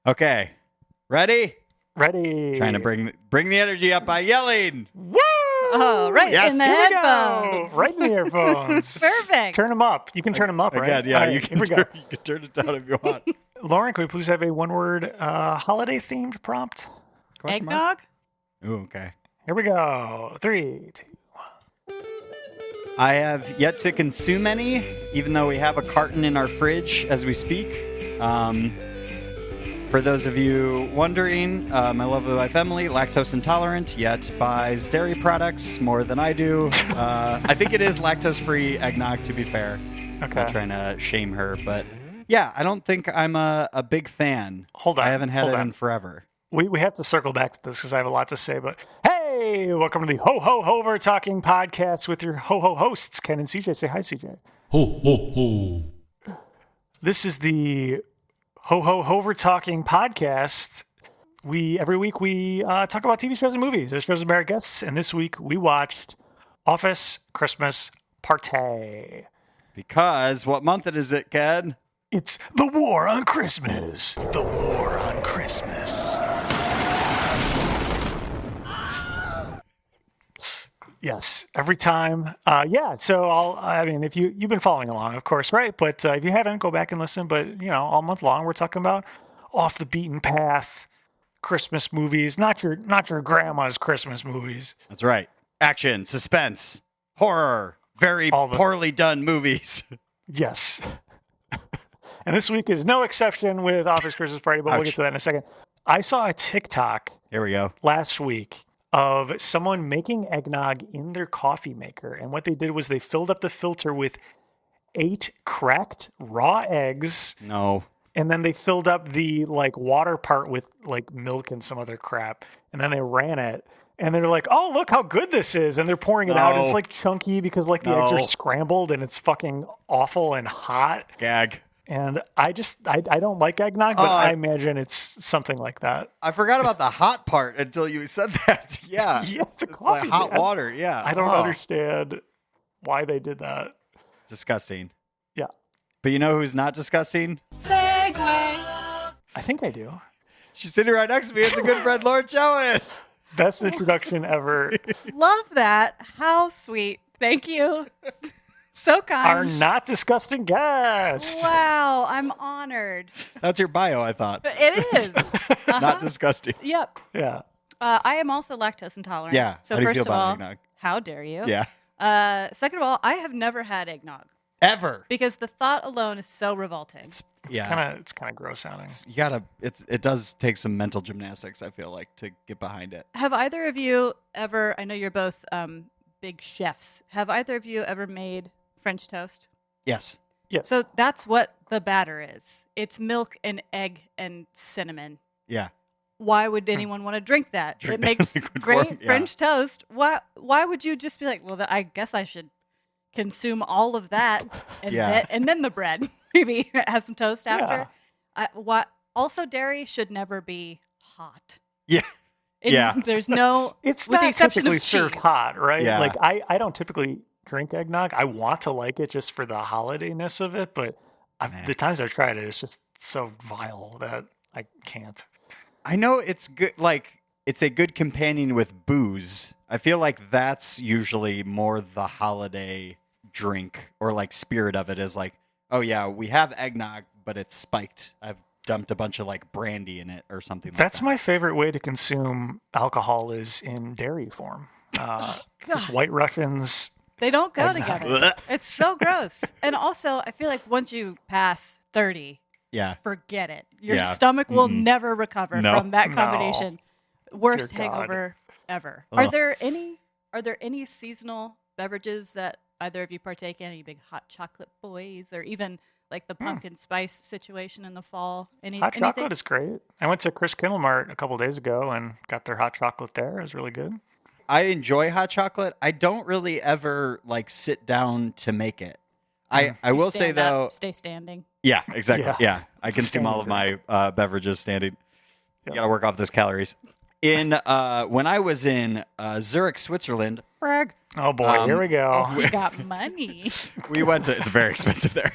Okay. Ready? Ready. Trying to bring the energy up by yelling. Woo! Oh, right Yes. in the Here we go. headphones. Right in the earphones. Perfect. Turn them up. You can turn them up, right? Again, yeah, All right, you here we go. can turn it down if you want. Lauren, can we please have a one-word holiday-themed prompt? Question mark? Eggnog? Ooh, okay. Here we go. 3, 2. I have yet to consume any, even though we have a carton in our fridge as we speak. For those of you wondering, my lovely wife Emily, lactose intolerant, yet buys dairy products more than I do. I think it is lactose-free eggnog, to be fair. Okay. I'm not trying to shame her, but yeah, I don't think I'm a big fan. Hold on. I haven't had hold it on. in forever. We have to circle back to this because I have a lot to say. But hey, welcome to the Overtalking Podcast with your hosts, Ken and CJ. Say hi, CJ. Ho, ho, ho. This is the Overtalking Podcast. Every week we talk about TV shows and movies as shows and our guests. And this week we watched Office Christmas Party. Because what month is it, Ken? It's the war on Christmas. The war on Christmas. Yes, every time. Yeah, so if you've been following along, of course, right? But if you haven't, go back and listen. But, all month long, we're talking about off the beaten path Christmas movies, not your grandma's Christmas movies. That's right. Action, suspense, horror, very poorly done movies. Yes. And this week is no exception with Office Christmas Party, but we'll get to that in a second. I saw a TikTok Here we go. last week of someone making eggnog in their coffee maker. And what they did was they filled up the filter with 8 cracked raw eggs. No. And then they filled up the water part with milk and some other crap. And then they ran it. And they're like, oh, look how good this is. And they're pouring it out. It's chunky because the eggs are scrambled and it's fucking awful and hot. Gag. And I don't like eggnog, but I imagine it's something like that. I forgot about the hot part until you said that. Yeah. Yeah, it's a coffee. Hot water. Yeah. I don't understand why they did that. Disgusting. Yeah. But you know who's not disgusting? Segway. I think I do. She's sitting right next to me. It's a good friend, Lauren Showen. Best introduction ever. Love that. How sweet. Thank you. So kind. Our not disgusting guest. Wow, I'm honored. That's your bio, I thought. But it is. Not disgusting. Yep. Yeah. I am also lactose intolerant. Yeah. So How do you first feel of about all, eggnog? how dare you? Yeah. Second of all, I have never had eggnog Ever. because the thought alone is so revolting. It's Yeah. kind of gross sounding. You gotta. It does take some mental gymnastics. I feel like to get behind it. Have either of you ever? I know you're both big chefs. Have either of you ever made French toast? Yes. Yes. So that's what the batter is. It's milk and egg and cinnamon. Yeah. Why would anyone want to drink that? Drink It makes liquid great form, yeah. French toast. Why would you just be like, well, I guess I should consume all of that and then the bread. Maybe have some toast after. Also, dairy should never be hot. Yeah. There's no. it's with the not exception typically of served cheese. hot, right? Yeah. I don't typically drink eggnog. I want to like it just for the holidayness of it, but the times I've tried it, it's just so vile that I can't. I know it's good. It's a good companion with booze. I feel like that's usually more the holiday drink or spirit of it is oh yeah, we have eggnog, but it's spiked. I've dumped a bunch of brandy in it or something like that. That's my favorite way to consume alcohol is in dairy form. Just White Russians. They don't go Eggnog. together. It's so gross. And also, I feel like once you pass 30, Yeah. forget it. Your Yeah. stomach will never recover No. from that No. combination. Worst Dear God. hangover ever. Ugh. Are there any seasonal beverages that either of you partake in? Are you big hot chocolate boys, or even the pumpkin spice situation in the fall? Hot chocolate is great. I went to Chris Kindlemart a couple days ago and got their hot chocolate there. It was really good. I enjoy hot chocolate. I don't really ever sit down to make it. I will say Stand up, though. stay standing. Yeah, exactly. Yeah. Yeah, I It's a consume all of standing my beverages standing. Yes. You gotta work off those calories. When I was in Zurich, Switzerland, brag. Oh boy, here we go. We got money. We went to. It's very expensive there,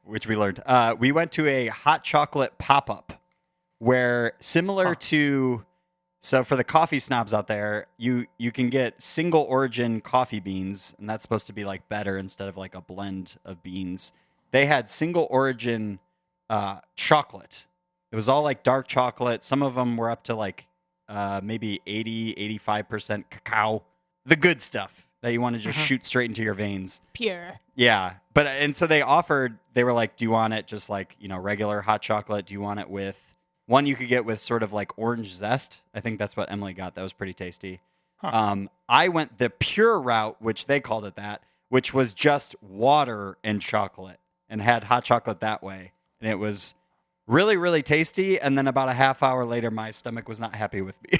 which we learned. We went to a hot chocolate pop-up where similar to, so for the coffee snobs out there, you can get single origin coffee beans, and that's supposed to be like better instead of like a blend of beans. They had single origin chocolate. It was all like dark chocolate. Some of them were up to like maybe 85% cacao. The good stuff that you want to just shoot straight into your veins. Pure. Yeah. And so they were like, do you want it just like, regular hot chocolate? Do you want it with, one you could get with sort of like orange zest? I think that's what Emily got. That was pretty tasty. Huh. I went the pure route, which they called it that, which was just water and chocolate, and had hot chocolate that way. And it was really, really tasty. And then about a half hour later, my stomach was not happy with me.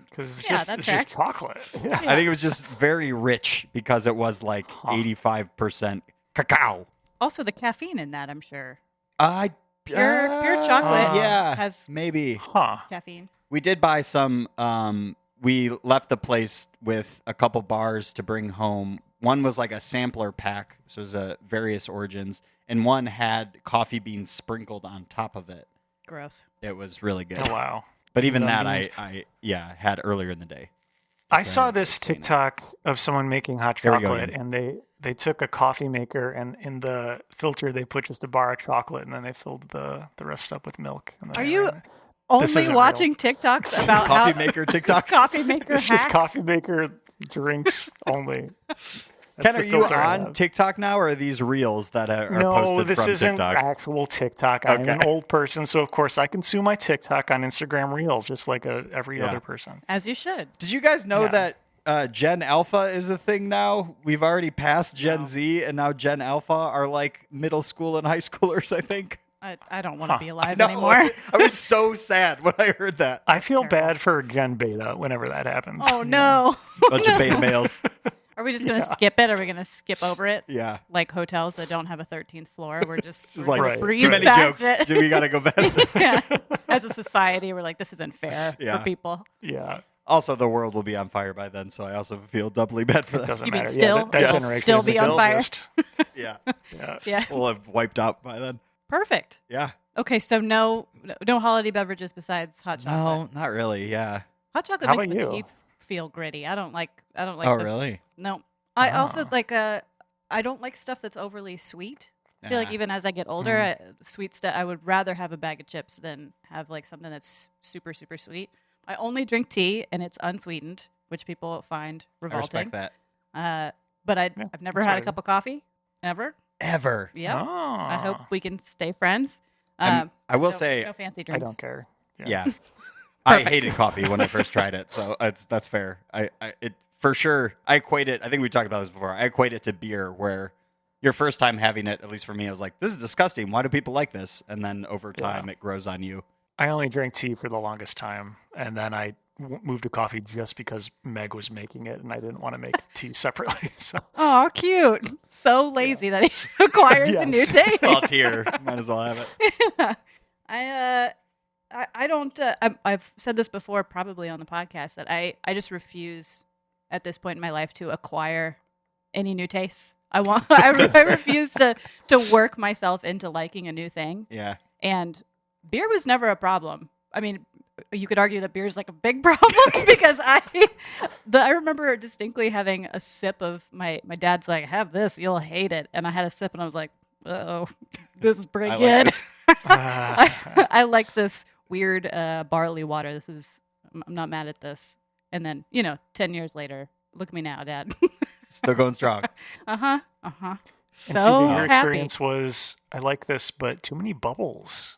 Because it's that just tracks. chocolate. Yeah. I think it was just very rich because it was like 85% cacao. Also, the caffeine in that, I'm sure. Pure chocolate has maybe. Huh. Caffeine. We did buy some. We left the place with a couple bars to bring home. One was like a sampler pack, so it was various origins, and one had coffee beans sprinkled on top of it. Gross. It was really good. Oh, wow. But even Beans on that, beans. I had earlier in the day. I saw this interesting. TikTok of someone making hot There we go chocolate, again. and they took a coffee maker, and in the filter they put just a bar of chocolate, and then they filled the rest up with milk. And then Are they you ran it. only isn't watching TikToks about Coffee how maker TikTok. coffee maker It's just hacks? coffee maker drinks only. That's Ken, the are you filter I on have. TikTok now, or are these reels that are No, posted this from isn't TikTok? actual TikTok. I'm an Okay. old person, so of course I consume my TikTok on Instagram Reels, just like every Yeah. other person. As you should. Did you guys know Yeah. that Gen Alpha is a thing now? We've already passed Gen No. Z, and now Gen Alpha are like middle school and high schoolers, I think. I don't want to be alive No, anymore. I was so sad when I heard that. I feel Terrible. bad for Gen Beta whenever that happens. Oh no. Bunch of beta males. Are we just going to skip it? Are we going to skip over it? Yeah. Like hotels that don't have a 13th floor. We're just It's we're like gonna Right. breeze too many past jokes. it. We got to go fast. Yeah. As a society, we're like, this isn't fair Yeah. for people. Yeah, Also, the world will be on fire by then, so I also feel doubly bad for it that. doesn't You mean matter. still- yeah, that it'll generation still isn't be on gonna fire? exist. Yeah. Yeah. Yeah. We'll have wiped out by then. Perfect. Yeah. Okay, so no holiday beverages besides hot chocolate. No, not really. Yeah. Hot chocolate How makes my about you? teeth feel gritty. I don't like Oh, the, really? No. I also Ah. like I don't like stuff that's overly sweet. I feel like even as I get older, sweet stuff, I would rather have a bag of chips than have like something that's super, super sweet. I only drink tea and it's unsweetened, which people find I revolting. respect that. But I've Yeah, never that's had a right. cup of coffee, ever. Ever. Yeah. Oh. I hope we can stay friends. I will no, say, no fancy I drinks. don't care. yeah. I Perfect. hated coffee when I first tried it, so that's fair. It for sure. I equate it. I think we talked about this before. I equate it to beer, where your first time having it, at least for me, I was like, "This is disgusting. Why do people like this?" And then over time, it grows on you. I only drank tea for the longest time, and then I moved to coffee just because Meg was making it, and I didn't want to make tea separately. So Oh, cute. So lazy that he acquires a new Yes. taste. Well, it's here. Might as well have it. I don't. I've said this before, probably on the podcast, that I just refuse at this point in my life to acquire any new tastes. I refuse to work myself into liking a new thing. Yeah. And beer was never a problem. I mean, you could argue that beer is like a big problem because I remember distinctly having a sip of my dad's like, have this, you'll hate it. And I had a sip and I was like, oh, this is pretty I good. like this. I like this weird barley water. I'm not mad at this. And then, 10 years later, look at me now, Dad. Still going strong. Uh-huh. and So CV, your happy. experience was, I like this, but too many bubbles.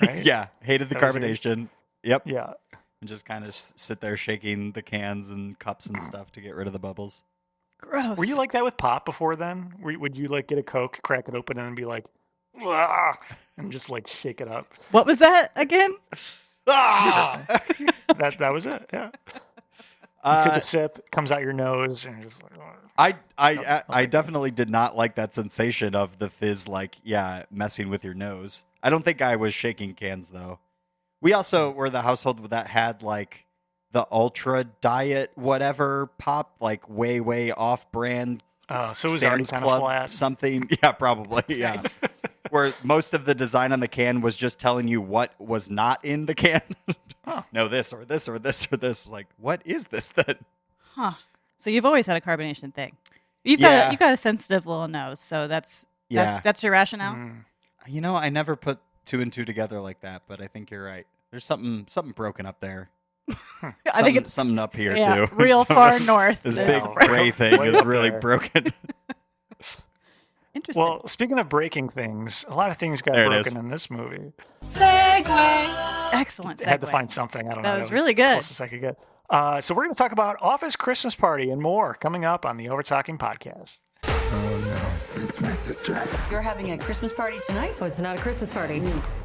Right? Yeah. Hated the That was yours? carbonation. Yep. Yeah. And just kind of sit there shaking the cans and cups and stuff to get rid of the bubbles. Gross. Were you like that with pop before then? Would you like get a Coke, crack it open, and be like, "Wah," and just like shake it up? What was that again? Ah! That was it. Yeah. You took a sip, comes out your nose, and you're just like, "Oh." I definitely did not like that sensation of the fizz, like, messing with your nose. I don't think I was shaking cans, though. We also were the household that had, like, the ultra diet whatever pop, like, way off brand. Oh, so it was already Sam's kind of Club flat. something. Yeah, probably. Yeah. Nice. where most of the design on the can was just telling you what was not in the can. No, this or this or this or this. Like, what is this then? Huh. So you've always had a carbonation thing. You've got a sensitive little nose, so that's your rationale. You know, I never put two and two together like that, but I think you're right. There's something broken up there. I think it's something up here too. Real far north. This big gray thing is really broken. Interesting. Well, speaking of breaking things, a lot of things got broken in this movie. Segue. Excellent segue. I had to find something. I don't know. That was really good. Closest I could get. So we're going to talk about Office Christmas Party and more coming up on the Overtalking Podcast. Oh no, it's my sister. You're having a Christmas party tonight? Oh, it's not a Christmas party.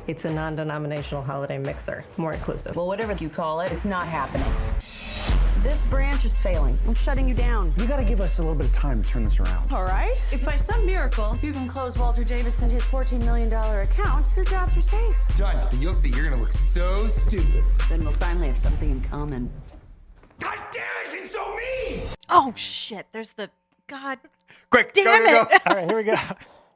It's a non-denominational holiday mixer, more inclusive. Well, whatever you call it, it's not happening. This branch is failing. I'm shutting you down. You gotta give us a little bit of time to turn this around. All right. If by some miracle you can close Walter Davis and his $14 million account, your jobs are safe. Done. You'll see, you're gonna look so stupid. Then we'll finally have something in common. God damn it, it's so mean! Oh shit! There's the God. Quick, Damn go. All right, here we go.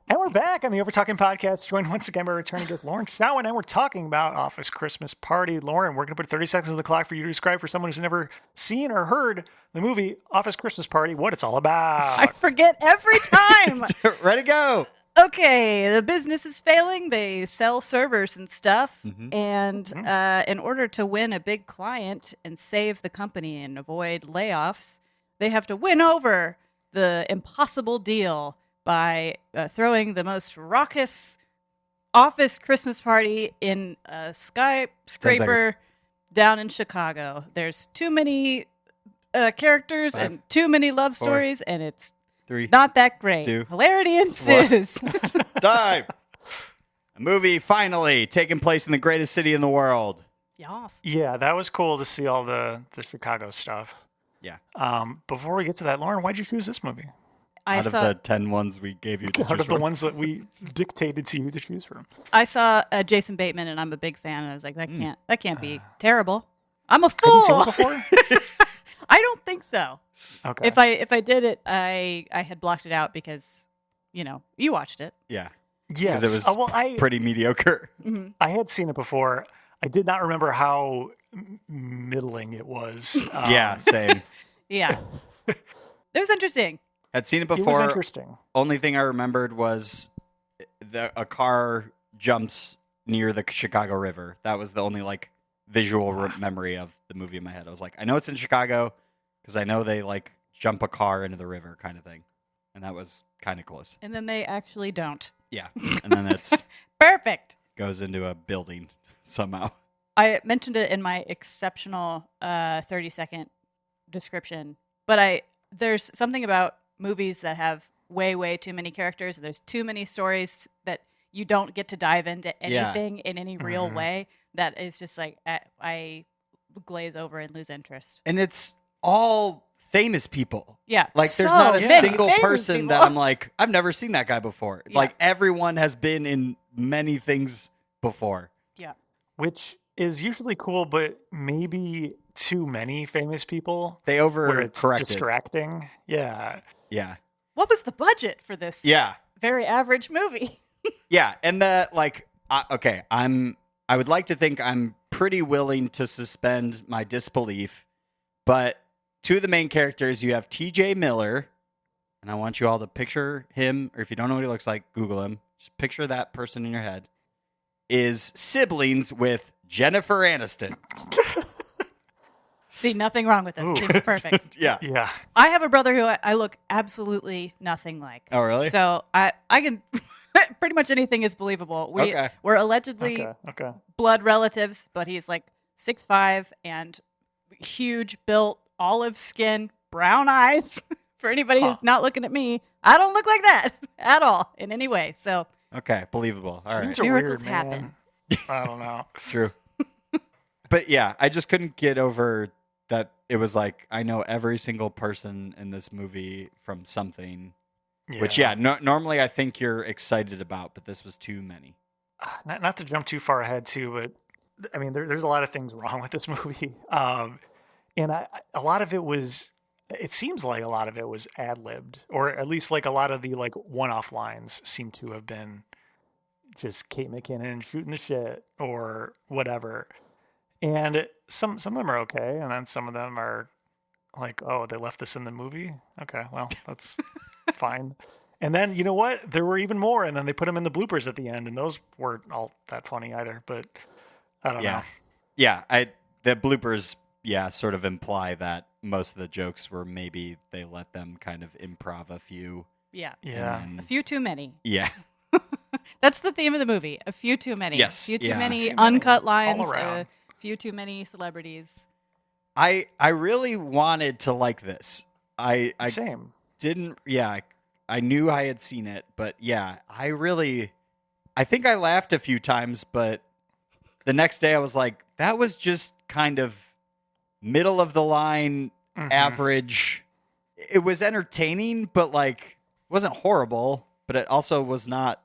And we're back on the Overtalking Podcast, joined once again by returning guest Lauren Showen, and we're talking about Office Christmas Party. Lauren, we're going to put 30 seconds on the clock for you to describe for someone who's never seen or heard the movie Office Christmas Party what it's all about. I forget every time. Ready, go. Okay, the business is failing. They sell servers and stuff. And in order to win a big client and save the company and avoid layoffs, they have to win over the impossible deal by throwing the most raucous office Christmas party in a skyscraper down in Chicago. There's too many characters 5, and too many love 4, stories, and it's 3, not that great. 2, Hilarity ensues. Dive. A movie finally taking place in the greatest city in the world. Yas. Yeah, that was cool to see all the Chicago stuff. Yeah. Before we get to that, Lauren, why'd you choose this movie? Out of the 10 ones we gave you to Out choose of the from. ones that we dictated to you to choose from. I saw Jason Bateman, and I'm a big fan. And I was like, that can't be terrible. I'm a Have you seen fool. it before? I don't think so. Okay. If I did it, I had blocked it out because, you watched it. Yeah. Yes. 'Cause it was pretty mediocre. I had seen it before. I did not remember how middling it was. Yeah, same. Yeah. It was interesting. Had seen it It before. was interesting. Only thing I remembered was a car jumps near the Chicago River. That was the only visual memory of the movie in my head. I was like, I know it's in Chicago because I know they jump a car into the river kind of thing, and that was kind of close. And then they actually don't. Yeah, and then it's Perfect. goes into a building somehow. I mentioned it in my exceptional 30-second description, but there's something about movies that have way too many characters. There's too many stories that you don't get to dive into anything in any real way. That is just I glaze over and lose interest. And it's all famous people. Yeah, there's so not a many single famous person people. that I'm like, I've never seen that guy before. Yeah. Everyone has been in many things before. Yeah. Which is usually cool, but maybe too many famous people. They where it's overcorrected. distracting. Yeah. Yeah. What was the budget for this Yeah. very average movie? Yeah, and I would like to think I'm pretty willing to suspend my disbelief, but two of the main characters, you have TJ Miller, and I want you all to picture him, or if you don't know what he looks like, Google him. Just picture that person in your head. Is siblings with Jennifer Aniston. See, nothing wrong with this. Ooh. Seems perfect. Yeah. Yeah. I have a brother who I look absolutely nothing like. Oh, really? So I can pretty much anything is believable. We're allegedly Okay. blood relatives, but he's 6'5" and huge built, olive skin, brown eyes. For anybody who's not looking at me, I don't look like that at all in any way. So Okay, believable. All right. Genes are Miracles weird, happen. man. I don't know. True. But yeah, I just couldn't get over that it was I know every single person in this movie from something. Yeah. Which, normally I think you're excited about, but this was too many. Not to jump too far ahead, too, but I mean, there's a lot of things wrong with this movie. And a lot of it was, it seems like a lot of it was ad-libbed, or at least a lot of the one-off lines seem to have been just Kate McKinnon shooting the shit or whatever. And some of them are okay, and then some of them are like, oh, they left this in the movie? Okay, well, that's fine. And then, you know what? There were even more, and then they put them in the bloopers at the end, and those weren't all that funny either, but I don't know. Yeah, the bloopers, sort of imply that most of the jokes were maybe they let them kind of improv a few. Yeah. And, a few too many. Yeah. That's the theme of the movie. A few too many. Yes. A few too Yeah. many Too many. uncut lines. All around. A few too many celebrities. I really wanted to like this. I Same. didn't. Yeah, I knew I had seen it, but yeah, I think I laughed a few times, but the next day I was like, that was just kind of middle of the line, average. It was entertaining, but like wasn't horrible, but it also was not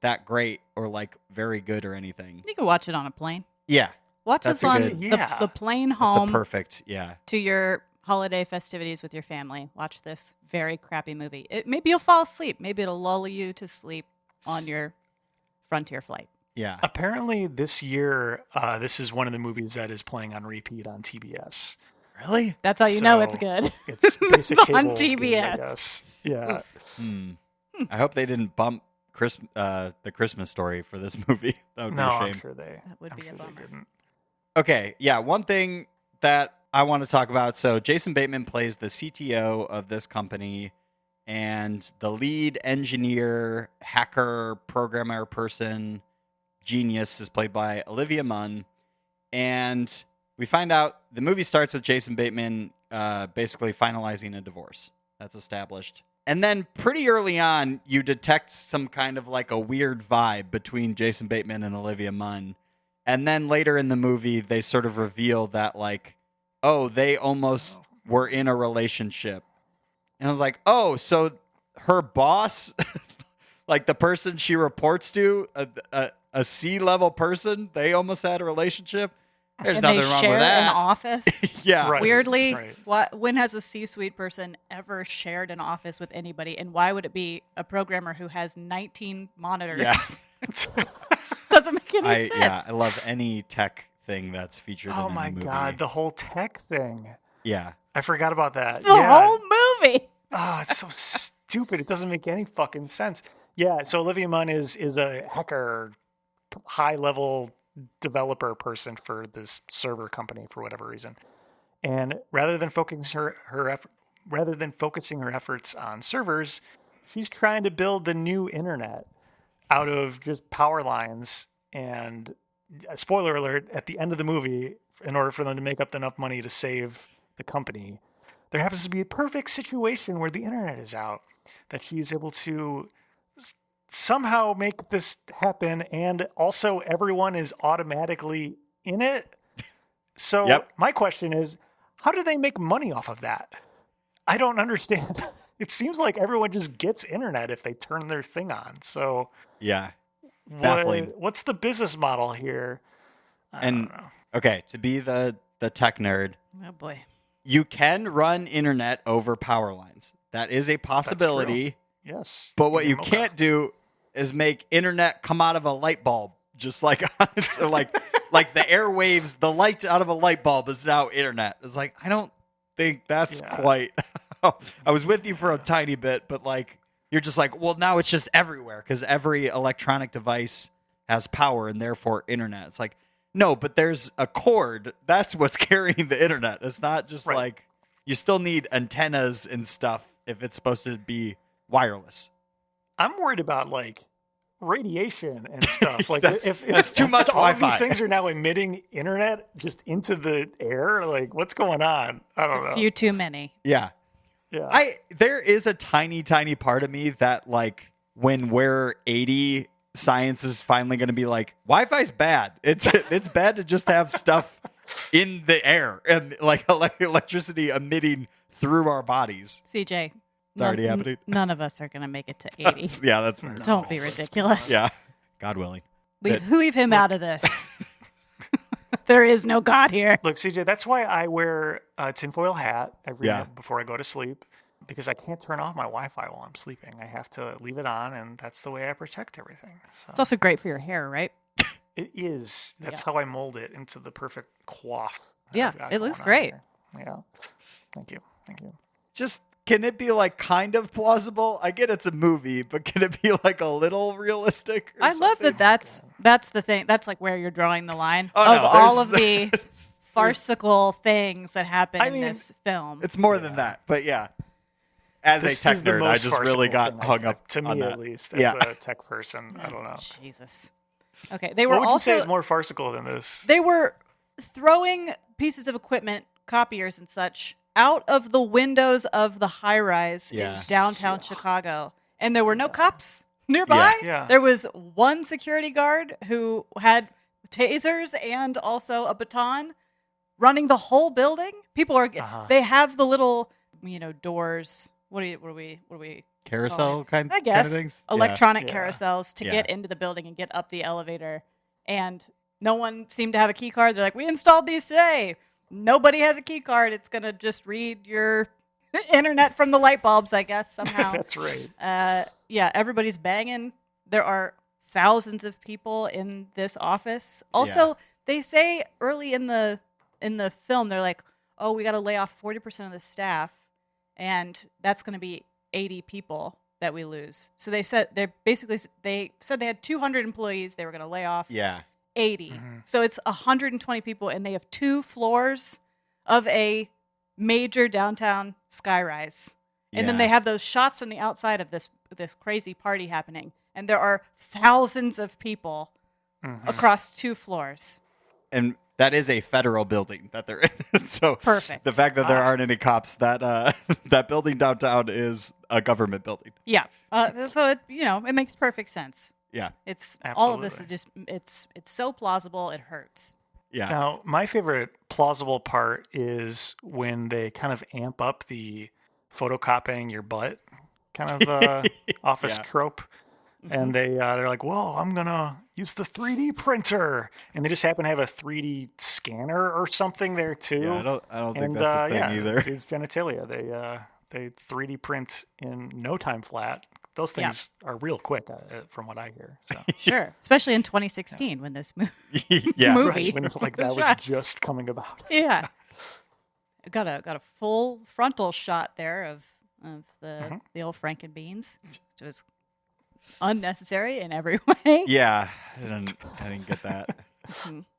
that great or like very good or anything. You can watch it on a plane. Yeah. Watch That's this a on good- the plane That's home a perfect, to your holiday festivities with your family. Watch this very crappy movie. Maybe you'll fall asleep. Maybe it'll lull you to sleep on your Frontier flight. Yeah. Apparently this year, this is one of the movies that is playing on repeat on TBS. Really? That's how you know it's So, good. It's basic On cable gig, TBS. I guess. Yeah. I hope they didn't bump the Christmas Story for this movie. That would No, be a I'm shame. sure they. That would I'm be a sure bummer. they didn't. Okay, yeah, one thing that I want to talk about. So Jason Bateman plays the CTO of this company, and the lead engineer, hacker, programmer person, genius is played by Olivia Munn. And we find out the movie starts with Jason Bateman basically finalizing a divorce. That's established. And then pretty early on, you detect some kind of like a weird vibe between Jason Bateman and Olivia Munn. And then later in the movie, they sort of reveal that, like, oh, they almost were in a relationship. And I was like, oh, so her boss, like the person she reports to, a C-level person, they almost had a relationship? There's And nothing they wrong share with an that. office. Yeah. Right. Weirdly, Right. when has a C-suite person ever shared an office with anybody? And why would it be a programmer who has 19 monitors? Yeah. Doesn't make any sense. Yeah, I love any tech thing that's featured in Oh any my movie. God, the whole tech thing. Yeah. I forgot about that. The whole movie. Oh, it's so stupid. It doesn't make any fucking sense. Yeah, so Olivia Munn is a hacker, high-level developer person for this server company for whatever reason. And rather than focusing her efforts on servers, she's trying to build the new internet out of just power lines. And spoiler alert, at the end of the movie, in order for them to make up enough money to save the company, there happens to be a perfect situation where the internet is out that she's able to somehow make this happen, and also everyone is automatically in it. So Yep. my question is, how do they make money off of that? I don't understand. It seems like everyone just gets internet if they turn their thing on. So Yeah. Baffling. what's the business model here? I don't know. Okay, to be the tech nerd, Oh boy. you can run internet over power lines. That is a possibility. Yes. But what you Mobile. can't do is make internet come out of a light bulb. Just like so like the airwaves, the light out of a light bulb is now internet. It's like, I don't think that's quite. I was with you for a tiny bit, but like you're just like, well, now it's just everywhere because every electronic device has power and therefore internet. It's like, no, but there's a cord. That's what's carrying the internet. It's not just Right. like you still need antennas and stuff if it's supposed to be wireless. I'm worried about like radiation and stuff. Like That's if too much all of Wi-Fi. these things are now emitting internet just into the air, like what's going on? I don't A know. few too many. Yeah. Yeah. There is a tiny part of me that like when we're 80, science is finally going to be like, Wi-Fi's bad. It's bad to just have stuff in the air and like electricity emitting through our bodies. CJ. It's already happening. None of us are going to make it to 80. Yeah, that's fair. Don't be ridiculous. Yeah, God willing. Leave him out of this. There is no God here. Look, CJ, that's why I wear a tinfoil hat every Yeah. night before I go to sleep. because I can't turn off my Wi-Fi while I'm sleeping. I have to leave it on, and that's the way I protect everything. So. It's also great for your hair, right? It is. That's how I mold it into the perfect coif. Yeah, it looks great. Yeah. Thank you. Just, can it be like kind of plausible? I get it's a movie, but can it be like a little realistic? I love that. That's the thing. That's like where you're drawing the line Oh, of no, all of the farcical things that happen in this film. It's more than that, but yeah. As a tech nerd, I just really got hung up to on me that. at least. As a tech person, I don't know. Jesus. Okay, they were What would you also say is more farcical than this? they were throwing pieces of equipment, copiers and such, out of the windows of the high-rise in downtown Chicago, and there were no cops nearby. Yeah. There was one security guard who had tasers and also a baton running the whole building. People are they have the little, doors. What are we Carousel kind I guess of things? electronic carousels to get into the building and get up the elevator, and no one seemed to have a key card. They're like, we installed these today. Nobody has a key card. It's gonna just read your internet from the light bulbs, I guess, somehow. That's right. Everybody's banging. There are thousands of people in this office. Also, they say early in the film, they're like, oh, we got to lay off 40% of the staff, and that's going to be 80 people that we lose. So they said they had 200 employees. They were going to lay off 80. Mm-hmm. So it's 120 people, and they have 2 floors of a major downtown skyrise. And then they have those shots from the outside of this crazy party happening, and there are thousands of people across 2 floors. And that is a federal building that they're in. So perfect. The fact that there aren't any cops, that that building downtown is a government building. Yeah. So it makes perfect sense. Yeah. It's absolutely. All of this is just it's so plausible it hurts. Yeah. Now, my favorite plausible part is when they kind of amp up the photocopying your butt kind of office trope. And they're like, well, I'm going to use the 3D printer. And they just happen to have a 3D scanner or something there, too. Yeah, I don't think that's a thing either. It's genitalia. They 3D print in no time flat. Those things are real quick, from what I hear. So. Sure. Especially in 2016 when this movie. Right, when that was just coming about. Yeah. Got a full frontal shot there of the old Frankenbeans. It was unnecessary in every way. Yeah, I didn't get that.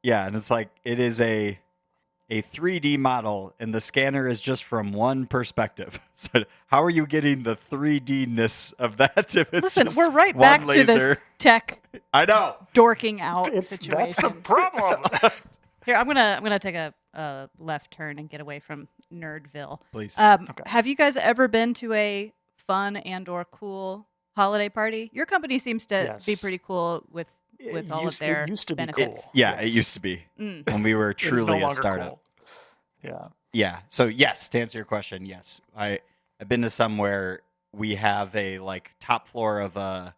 Yeah, and it's like it is a 3D model, and the scanner is just from one perspective. So how are you getting the 3D-ness of that if it's just we're right one back laser? To this tech. I know. Dorking out situation. That's the problem. Here, I'm gonna take a left turn and get away from Nerdville. Please. Okay. Have you guys ever been to a fun and/or cool holiday party? Your company seems to be pretty cool with all of their it used to benefits. Be cool. It used to be when we were truly a startup. Cool. Yeah. So yes, to answer your question, yes, I've been to some where we have a top floor of a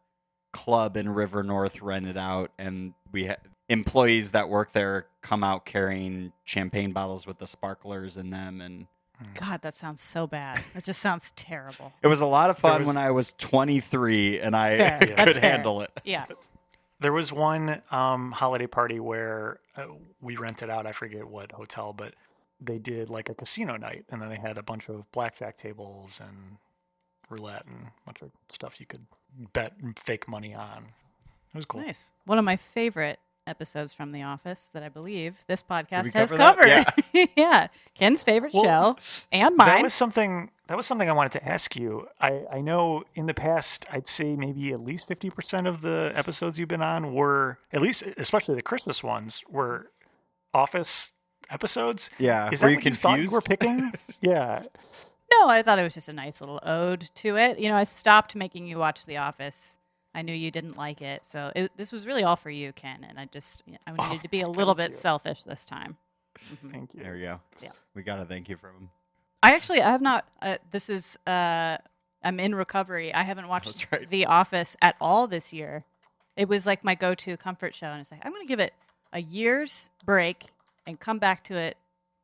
club in River North rented out, and we employees that work there come out carrying champagne bottles with the sparklers in them, and God, that sounds so bad. That just sounds terrible. it was a lot of fun when I was 23 and I could handle it. Yeah. There was one holiday party where we rented out, I forget what hotel, but they did like a casino night, and then they had a bunch of blackjack tables and roulette and a bunch of stuff you could bet fake money on. It was cool. Nice. One of my favorite episodes from The Office that I believe this podcast cover has that? covered. Yeah. Ken's favorite show and mine. That was something I wanted to ask you. I know in the past, I'd say maybe at least 50% of the episodes you've been on were, at least especially the Christmas ones, were Office episodes. Yeah. Is Were that you what confused? you thought you were picking? Yeah. No, I thought it was just a nice little ode to it. I stopped making you watch The Office. I knew you didn't like it. So this was really all for you, Ken. And I needed to be a little bit selfish this time. Mm-hmm. Thank you. There we go. Yeah. We got to thank you from him. I have not, I'm in recovery. I haven't watched The Office at all this year. It was like my go-to comfort show. And it's like, I'm going to give it a year's break and come back to it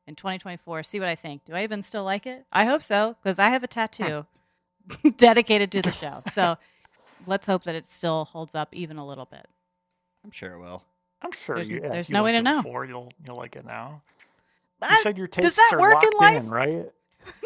in 2024, see what I think. Do I even still like it? I hope so, because I have a tattoo dedicated to the show. So let's hope that it still holds up even a little bit. I'm sure it will. I'm sure There's if you no way liked to it know. Before, you'll like it now. But You said your tastes does that are work locked in life? in, right?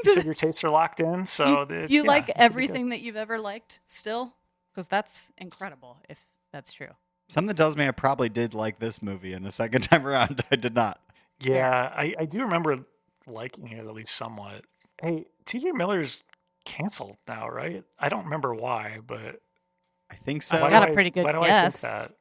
You said your tastes are locked in, so you like it should be everything that you've ever liked still? Because that's incredible if that's true. Something tells me I probably did like this movie, and the second time around, I did not. good. Yeah, I do remember liking it at least somewhat. Hey, TJ Miller's canceled now, right? I don't remember why, but I think so. I've got a pretty good why do guess. I think that?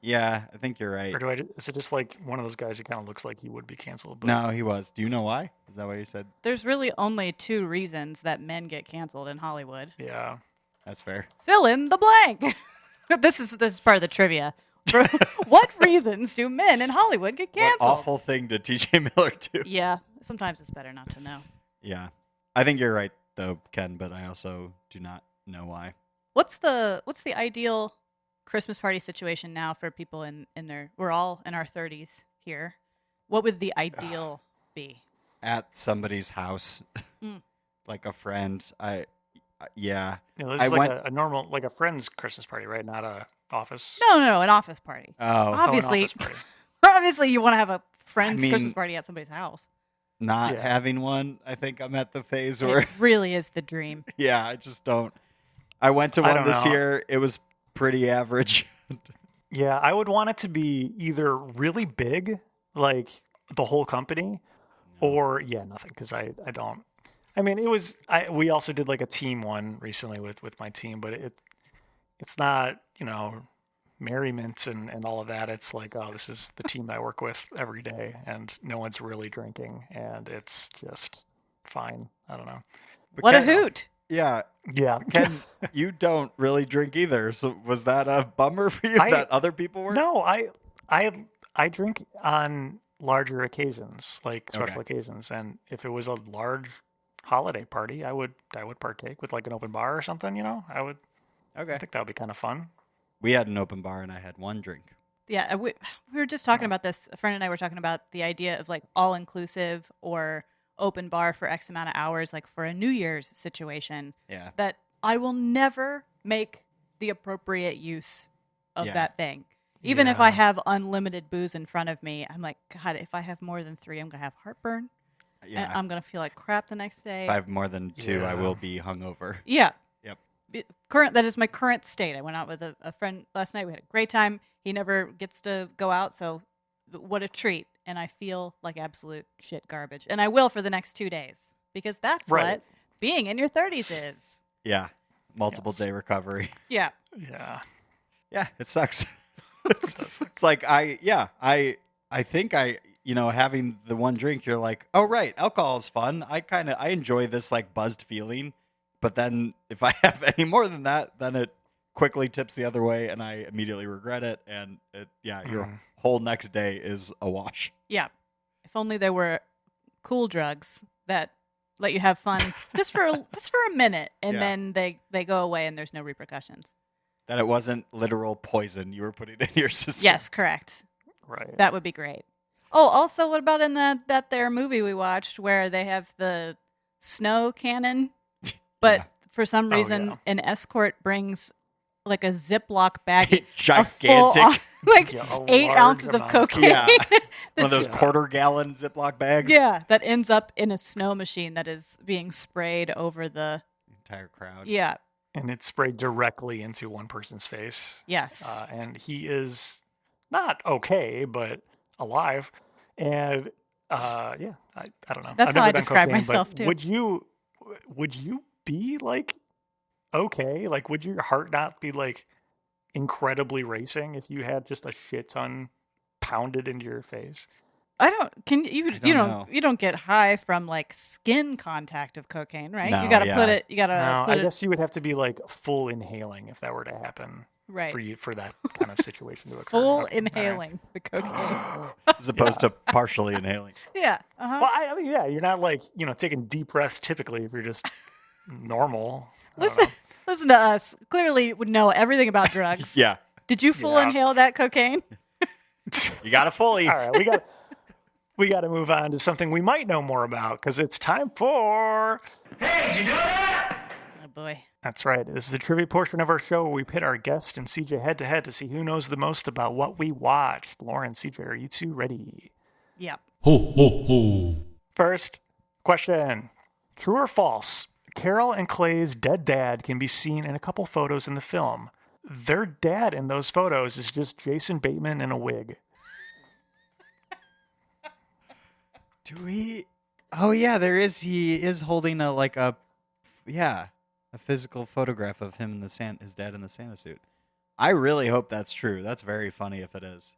Yeah, I think you're right. Or is it just like one of those guys who kind of looks like he would be canceled? But No, he was. Do you know why? Is that why you said? There's really only 2 reasons that men get canceled in Hollywood. Yeah. That's fair. Fill in the blank. This is part of the trivia. What reasons do men in Hollywood get What canceled? awful thing did TJ Miller do? Yeah, sometimes it's better not to know. Yeah. I think you're right, though, Ken, but I also do not know why. What's the ideal Christmas party situation now for people in their? We're all in our 30s here. What would the ideal be? At somebody's house, like a friend. Yeah. This I is like went- a normal, like a friend's Christmas party, right? Not a office. No, an office party. Oh, Oh, an Obviously, office party. obviously, you want to have a friend's I mean- Christmas party at somebody's house. not Yeah. having one. I think I'm at the phase where, It really is the dream. yeah, I just don't. I went to I one don't this know. year. It was pretty average. Yeah, I would want it to be either really big, like the whole company, or nothing, because I don't. I mean, we also did like a team one recently with my team, but it's not, merriment and all of that. It's like, oh, this is the team I work with every day, and no one's really drinking, and it's just fine. I don't know. What a Ken- hoot! Yeah. Yeah. Ken, you don't really drink either. So was that a bummer for you that other people were? No, I drink on larger occasions, like special occasions, and if it was a large holiday party, I would partake with like an open bar or something. I Okay. think that would be kind of fun. We had an open bar and I had one drink. Yeah, we were just talking about this. A friend and I were talking about the idea of like all inclusive or open bar for X amount of hours, like for a New Year's situation. Yeah. That I will never make the appropriate use of Yeah. that thing. Even if I have unlimited booze in front of me, I'm like, God, if I have more than 3, I'm going to have heartburn. Yeah. And I'm going to feel like crap the next day. If I have more than 2, I Yeah. will be hungover. Yeah. Yep. That is my current state. I went out with a friend last night. We had a great time. He never gets to go out, so what a treat. And I feel like absolute shit garbage. And I will for the next 2 days, because that's Right. what being in your 30s is. Yeah. Multiple Yes. day recovery. Yeah. Yeah. Yeah, it sucks. It's like I think having the one drink, you're like, oh right, alcohol is fun. I enjoy this like buzzed feeling, but then if I have any more than that, then it quickly tips the other way, and I immediately regret it, and your whole next day is a wash. Yeah. If only there were cool drugs that let you have fun just for a minute, and Yeah. then they go away and there's no repercussions. That it wasn't literal poison you were putting in your system. Yes, correct. Right. That would be great. Oh, also, what about in that their movie we watched where they have the snow cannon, but Yeah. for some Oh, reason yeah. an escort brings like a Ziploc bag, Gigantic. like Yeah, a 8 large ounces of amount. cocaine. Yeah. One of those Yeah. quarter-gallon Ziploc bags. Yeah, that ends up in a snow machine that is being sprayed over the. Entire crowd. Yeah. And it's sprayed directly into one person's face. Yes. And he is not okay, but alive. And I don't know. That's I've how never I done describe cocaine, but myself, too. Would you be like okay? Like, would your heart not be like incredibly racing if you had just a shit ton pounded into your face? I don't. Can you? don't You know. don't get high from like skin contact of cocaine, right? No, you got to yeah. put it. You got to. No, put I it, guess you would have to be like full inhaling if that were to happen right. for that kind of situation to occur. Full Okay, all right. inhaling the cocaine. As opposed to partially inhaling. Yeah. Uh-huh. Well, I mean, yeah, you're not like taking deep breaths typically if you're just normal. I don't know. Listen to us. Clearly, would know everything about drugs. Yeah. Did you full Yeah. inhale that cocaine? You got to fully. All right, we got to move on to something we might know more about because it's time for Hey, did you know that? boy. That's right. This is the trivia portion of our show where we pit our guest and CJ head to head to see who knows the most about what we watched. Lauren, CJ, are you two ready? Yep. Ho, ho, ho. First question. True or false? Carol and Clay's dead dad can be seen in a couple photos in the film. Their dad in those photos is just Jason Bateman in a wig. Do we? Oh yeah, there is. He is holding a physical photograph of him in his dad in the Santa suit. I really hope that's true. That's very funny if it is.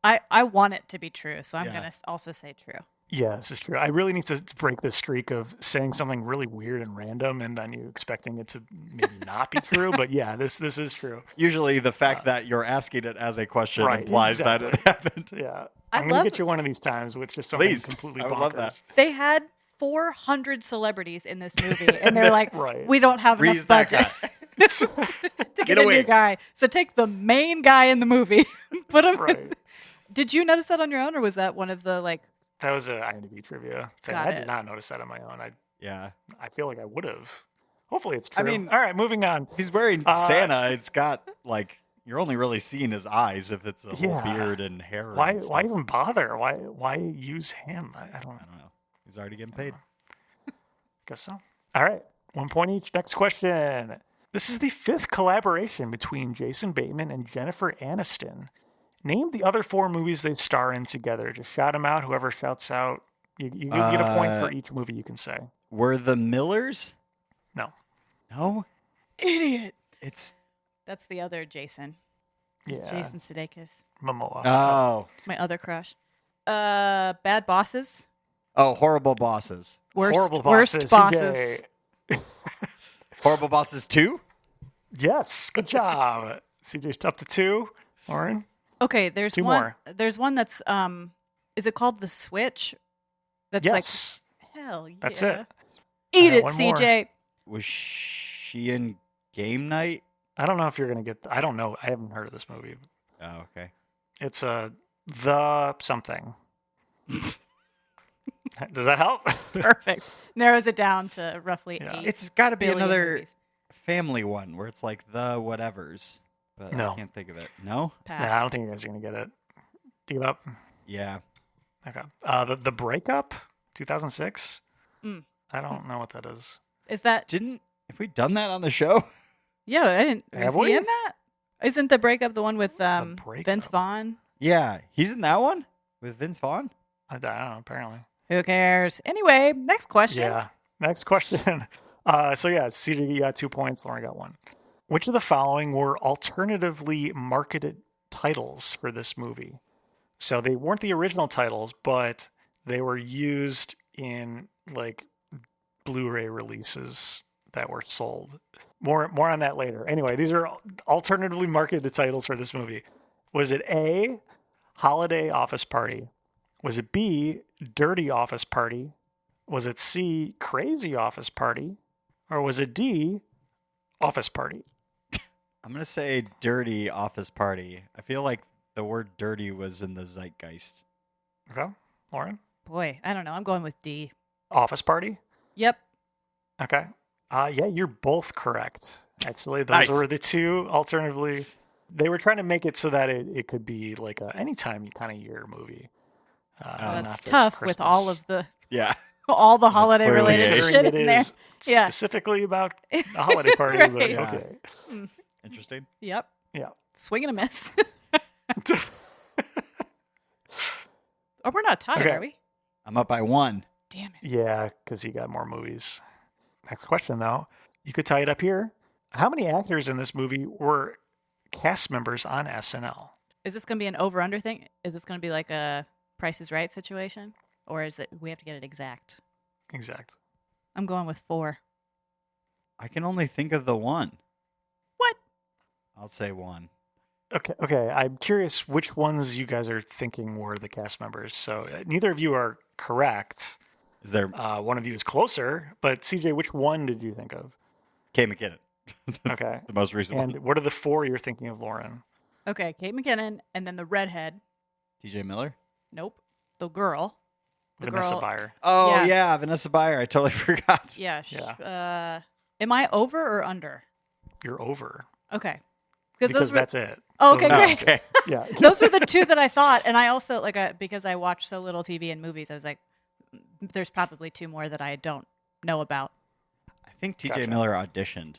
I want it to be true, so I'm Yeah. going to also say true. Yeah, this is true. I really need to break this streak of saying something really weird and random and then you expecting it to maybe not be true. But yeah, this is true. Usually the fact that you're asking it as a question Right, implies that it happened. Yeah. I I'm going love- to get you one of these times with just something Please. completely I bonkers. would love that. They had 400 celebrities in this movie, and they're like, Right. we don't have enough Reuse that budget guy. to get Get a away. new guy. So take the main guy in the movie, put him. Right. Did you notice that on your own, or was that one of the like? That was a IMDb trivia thing. Got I it. did not notice that on my own. Yeah. I feel like I would have. Hopefully it's true. I mean- all right, moving on. If he's wearing Santa, it's got you're only really seeing his eyes if it's a whole Yeah. beard and hair. Why and stuff. why even bother? Why use him? I don't I don't know. He's already getting paid. guess so. All right, 1 point each. Next question. This is the 5th collaboration between Jason Bateman and Jennifer Aniston. Name the other 4 movies they star in together. Just shout them out. Whoever shouts out, you get a point for each movie you can say. Were the Millers? No. No. Idiot. It's That's the other Jason. Yeah. Jason Sudeikis, Momoa. oh my other crush. Bad Bosses. Horrible Bosses. Horrible Worst Bosses. bosses. CJ. Horrible Bosses 2? Yes. Good job. CJ's up to 2. Lauren? Okay, there's 2 one. more. There's one that's is it called The Switch? That's Yes. like hell yeah. That's it. Eat All right, it, one more. CJ. Was she in Game Night? I don't know if you're going to get... I don't know. I haven't heard of this movie. Oh, okay. It's the something. Does that help? Perfect. Narrows it down to roughly Yeah. 8. It's got to be billion another movies. family one where it's like the whatevers. But No. I can't think of it. No? Pass. Yeah, I don't think you guys are going to get it. Give up? Yeah. Okay. The Breakup, 2006? Mm. I don't know what that is. Is that? Have we done that on the show? Yeah, I didn't. Have Is we? he in that? Isn't the breakup the one with Vince Breakup. Vaughn? Yeah. He's in that one with Vince Vaughn? I don't know, apparently. Who cares? Anyway, next question. Yeah. Next question. So yeah, CJ, you got 2 points. Lauren got 1. Which of the following were alternatively marketed titles for this movie? So they weren't the original titles, but they were used in like Blu-ray releases that were sold. More on that later. Anyway, these are alternatively marketed titles for this movie. Was it A, Holiday Office Party? Was it B, Dirty Office Party? Was it C, Crazy Office Party? Or was it D, Office Party? I'm going to say Dirty Office Party. I feel like the word dirty was in the zeitgeist. Okay. Lauren? Boy, I don't know. I'm going with D. Office Party? Yep. Okay. Yeah, you're both correct. Actually, those Nice. were the 2 alternatively. They were trying to make it so that it could be like a anytime kind of year movie. not That's just tough with Christmas. all of the Yeah. all the holiday clearly related A. Considering shit it in there. is Yeah. specifically about a holiday party, but Right. Yeah. okay. Interesting. Yep. Yeah. Swing and a miss. Oh, we're not tied, Okay. are we? I'm up by 1. Damn it. Yeah, because you got more movies. Next question, though. You could tie it up here. How many actors in this movie were cast members on SNL? Is this going to be an over-under thing? Is this going to be like a Price is Right situation? Or is it we have to get it exact? Exact. I'm going with 4. I can only think of the one. What? I'll say 1. Okay. I'm curious which ones you guys are thinking were the cast members. So neither of you are correct. Is there One of you is closer, but CJ, which one did you think of? Kay McKinnon? Okay. The most recent And one. what are the 4 you're thinking of, Lauren? Okay, Kate McKinnon, and then the redhead. TJ Miller? Nope. The girl. The Vanessa girl. Bayer. Oh, Yeah. yeah. Vanessa Bayer. I totally forgot. Yeah. Yeah. Am I over or under? You're over. Okay. Because that's it. Oh, okay, Those are great. the two. Yeah. Those were the two that I thought, and I also because I watch so little TV and movies, I was like, there's probably two more that I don't know about. I think TJ Gotcha. Miller auditioned.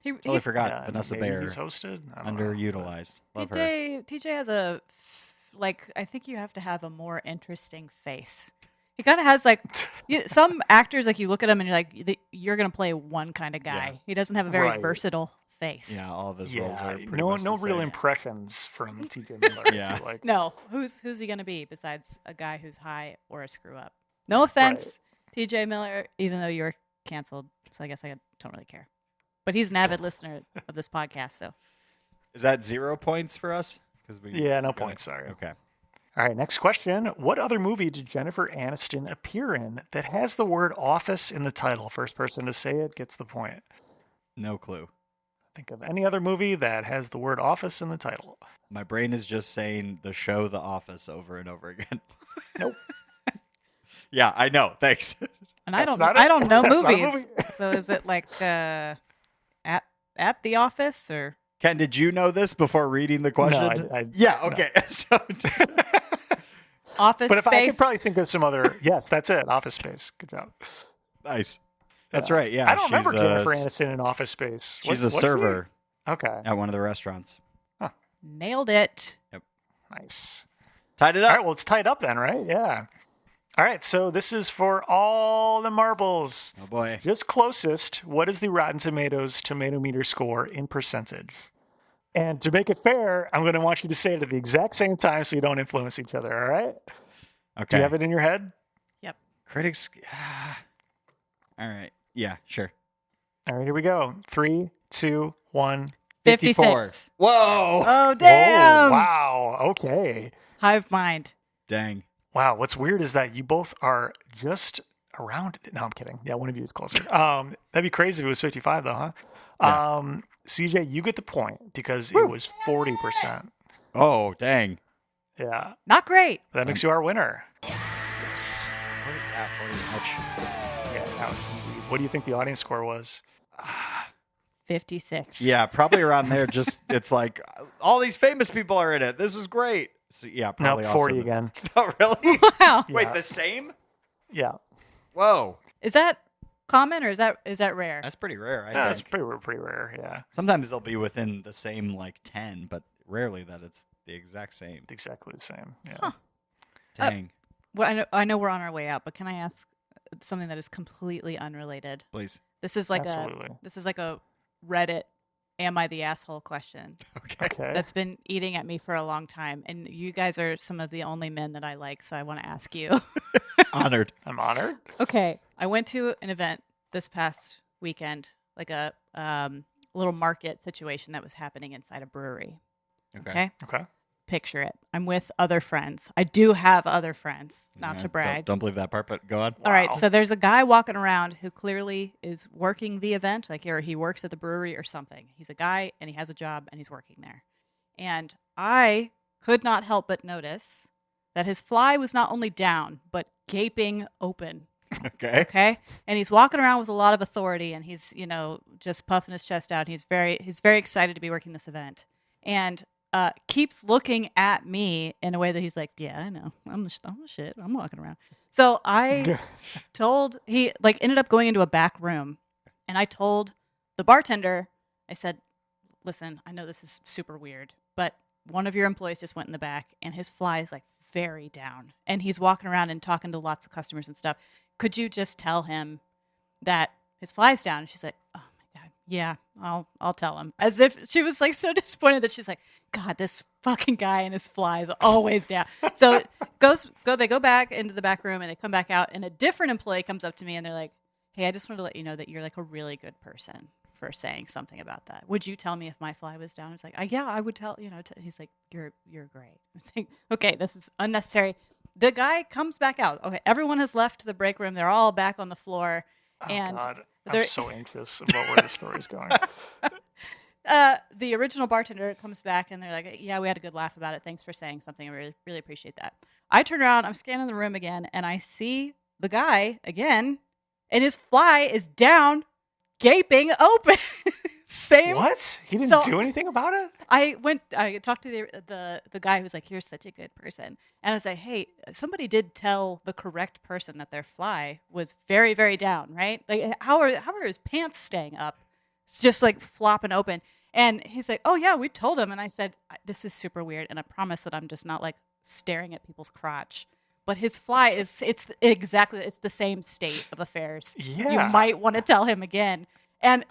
He Totally forgot. Yeah, Vanessa maybe Bayer, he's hosted. I don't know. underutilized. Love her. TJ has I think you have to have a more interesting face. He kind of has some actors, like you look at him and you're like, you're going to play one kind of guy. Yeah. He doesn't have a very Right. versatile face. Yeah, all of his roles Yeah, are pretty no much the real same. impressions from TJ Miller. Yeah. I feel like. No, who's he going to be besides a guy who's high or a screw up? No offense, TJ Miller, even though you're canceled, so I guess I don't really care. But he's an avid listener of this podcast, so. Is that 0 points for us? Yeah, no points. Sorry. Okay. All right, next question. What other movie did Jennifer Aniston appear in that has the word office in the title? First person to say it gets the point. No clue. Think of any other movie that has the word office in the title. My brain is just saying the show The Office over and over again. Nope. Yeah, I know. Thanks. And I don't not I it. don't know That's not a movies. movie. So is it like at the office or Ken, did you know this before reading the question? I yeah, okay. So, Office But if I Space? could probably think of some other. Yes, that's it. Office Space. Good job. nice. That's right. Yeah, I don't remember she's Jennifer Aniston in Office Space. She's a Was she? server Okay. at one of the restaurants. Nailed it. Nice. Tied it All up. right, well, it's tied up then, right? Yeah. All right, so this is for all the marbles. Oh boy. Just closest, what is the Rotten Tomatoes tomato meter score in percentage? And to make it fair, I'm going to want you to say it at the exact same time so you don't influence each other, all right? Okay. Do you have it in your head? Yep. Critics. All right. Yeah, sure. All right, here we go. 3, 2, 1. 56. Whoa. Oh, damn. Oh, wow. Okay. Hive mind. Dang. Wow, what's weird is that you both are just around it. No, I'm kidding. Yeah, one of you is closer. That'd be crazy if it was 55, though, huh? Yeah. CJ, you get the point because it was 40%. Oh, dang. Yeah, Not great. that makes you our winner. Yeah, 40 much. Yeah, ouch, indeed. What do you think the audience score was? 56. Yeah, probably around there. Just it's like all these famous people are in it. This was great. So yeah, probably Nope, 40 also again. Oh, really? Wow. Wait, Yeah. the same? Yeah, Whoa, Is that common or is that rare? that's pretty rare. I that's think. pretty rare. Yeah, Sometimes they'll be within the same like 10, but rarely that it's the exact same. exactly the same. Yeah. Huh. Dang. Well, I know we're on our way out, but can I ask something that is completely unrelated? Please. This is like Absolutely. a Reddit "Am I the asshole?" question Okay. Okay. that's been eating at me for a long time, and you guys are some of the only men that I like, so I want to ask you. Honored. I'm honored. Okay, I went to an event this past weekend, like a little market situation that was happening inside a brewery. Okay. Okay. Picture it. I'm with other friends. I do have other friends, not Yeah, to brag. Don't believe that part, but go on. All right, Wow. so there's a guy walking around who clearly is working the event, like he works at the brewery or something. He's a guy and he has a job and he's working there. And I could not help but notice that his fly was not only down, but gaping open. Okay. Okay? And he's walking around with a lot of authority and he's, just puffing his chest out. He's very excited to be working this event. And keeps looking at me in a way that he's like, yeah, I know. I'm the shit. I'm walking around. So I he ended up going into a back room and I told the bartender, I said, listen, I know this is super weird, but one of your employees just went in the back and his fly is very down and he's walking around and talking to lots of customers and stuff. Could you just tell him that his fly's down? And she's like, oh my God, yeah, I'll tell him. As if she was so disappointed that she's like, God, this fucking guy and his fly is always down. So they go back into the back room and they come back out and a different employee comes up to me and they're like, hey, I just wanted to let you know that you're a really good person for saying something about that. Would you tell me if my fly was down? I was like, yeah, I would tell, he's like, you're great. I was like, okay, this is unnecessary. The guy comes back out. Okay, everyone has left the break room. They're all back on the floor. Oh, and God. they're- I'm so anxious about where this story is going. The original bartender comes back and they're like, yeah, we had a good laugh about it. Thanks for saying something. I really, really appreciate that. I turn around, I'm scanning the room again, and I see the guy again, and his fly is down gaping open. Same. What? He didn't do anything about it? I talked to the guy who's like, you're such a good person. And I was like, hey, somebody did tell the correct person that their fly was very, very down, right? Like, how are his pants staying up? It's just like flopping open. And he's like, oh yeah, we told him. And I said, this is super weird. And I promise that I'm just not like staring at people's crotch. But his fly it's the same state of affairs. Yeah. You might want to tell him again. And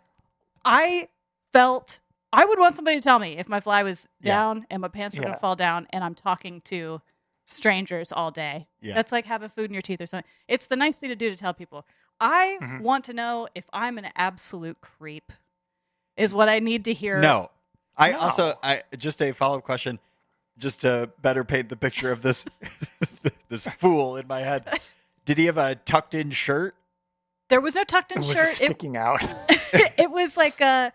I felt I would want somebody to tell me if my fly was down and my pants were going to fall down and I'm talking to strangers all day. Yeah. That's like having food in your teeth or something. It's the nice thing to do to tell people. I want to know if I'm an absolute creep is what I need to hear. No. I just a follow-up question just to better paint the picture of this this fool in my head. Did he have a tucked-in shirt? There was no tucked-in shirt. Was it sticking out? It was like a,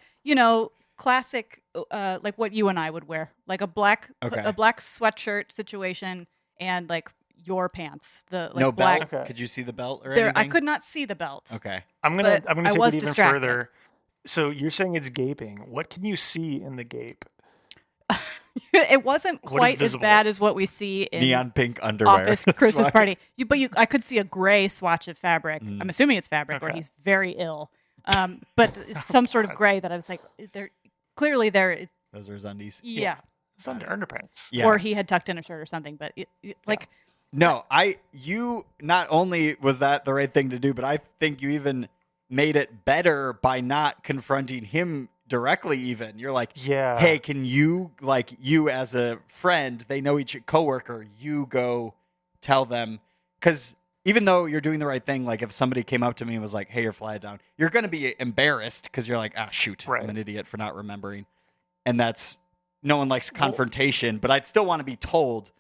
classic, like what you and I would wear, like a black sweatshirt situation, and like your pants. No black. belt. Okay. Could you see the belt or anything? I could not see the belt. Okay, I'm gonna take it even distracted. further. So you're saying it's gaping. What can you see in the gape? It wasn't quite as bad as what we see in neon pink underwear. Office Christmas party. I could see a gray swatch of fabric. I'm assuming it's fabric, or he's very ill. But it's some sort of gray that I was like, clearly there. Those are his undies. Yeah. It's underpants. Yeah. Or he had tucked in a shirt or something. But no, you not only was that the right thing to do, but I think you even made it better by not confronting him directly. Even you're like, hey, can you, like, you as a friend, they know each coworker, you go tell them, because even though you're doing the right thing, like if somebody came up to me and was like, hey, you're fly down, you're going to be embarrassed because you're like, shoot, I'm an idiot for not remembering. And that's, no one likes confrontation, but I'd still want to be told.